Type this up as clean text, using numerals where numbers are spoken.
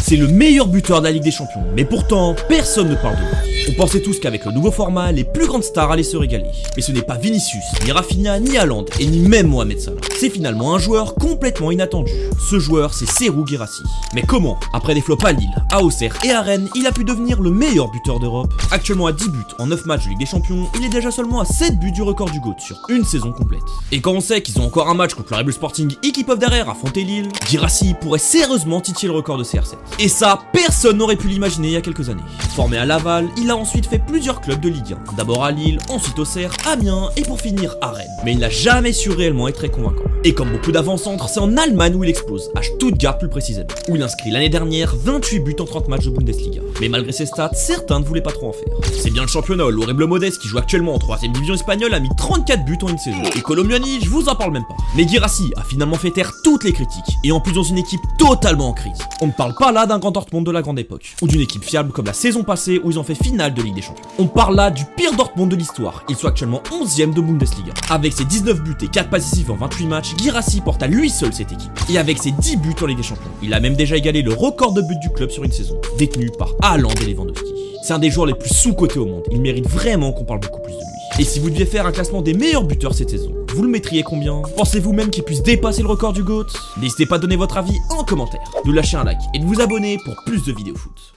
C'est le meilleur buteur de la Ligue des Champions, mais pourtant, personne ne parle de lui. On pensait tous qu'avec le nouveau format, les plus grandes stars allaient se régaler. Mais ce n'est pas Vinicius, ni Rafinha, ni Haaland, et ni même Mohamed Salah. C'est finalement un joueur complètement inattendu. Ce joueur, c'est Serhou Guirassy. Mais comment? Après des flops à Lille, à Auxerre et à Rennes, il a pu devenir le meilleur buteur d'Europe. Actuellement à 10 buts en 9 matchs de Ligue des Champions, il est déjà seulement à 7 buts du record du GOAT sur une saison complète. Et quand on sait qu'ils ont encore un match contre le Red Bull Sporting et qu'ils peuvent derrière affronter Lille, Guirassy pourrait sérieusement titiller le record de CR7. Et ça, personne n'aurait pu l'imaginer il y a quelques années. Formé à Laval, il a ensuite fait plusieurs clubs de Ligue 1. D'abord à Lille, ensuite Auxerre, Amiens et pour finir à Rennes. Mais il n'a jamais su réellement être très convaincant. Et comme beaucoup d'avant-centres, c'est en Allemagne où il explose, à Stuttgart plus précisément, où il inscrit l'année dernière 28 buts en 30 matchs de Bundesliga. Mais malgré ses stats, certains ne voulaient pas trop en faire. C'est bien le championnat, l'horrible Modeste qui joue actuellement en 3ème division espagnole a mis 34 buts en une saison. Et Colomiani, je vous en parle même pas. Mais Guirassy a finalement fait taire toutes les critiques, et en plus dans une équipe totalement en crise. On ne parle pas là d'un grand Dortmund de la grande époque, ou d'une équipe fiable comme la saison passée où ils ont fait finale de Ligue des Champions. On parle là du pire Dortmund de l'histoire, ils sont actuellement 11ème de Bundesliga. Avec ses 19 buts et 4 passes décisives en 28 matchs, Guirassy porte à lui seul cette équipe. Et avec ses 10 buts en Ligue des Champions, il a même déjà égalé le record de buts du club sur une saison, détenu par Haaland et Lewandowski. C'est un des joueurs les plus sous-cotés au monde, il mérite vraiment qu'on parle beaucoup plus de lui. Et si vous deviez faire un classement des meilleurs buteurs cette saison, vous le mettriez combien? Pensez-vous même qu'il puisse dépasser le record du GOAT? N'hésitez pas à donner votre avis en commentaire, de lâcher un like et de vous abonner pour plus de vidéos foot.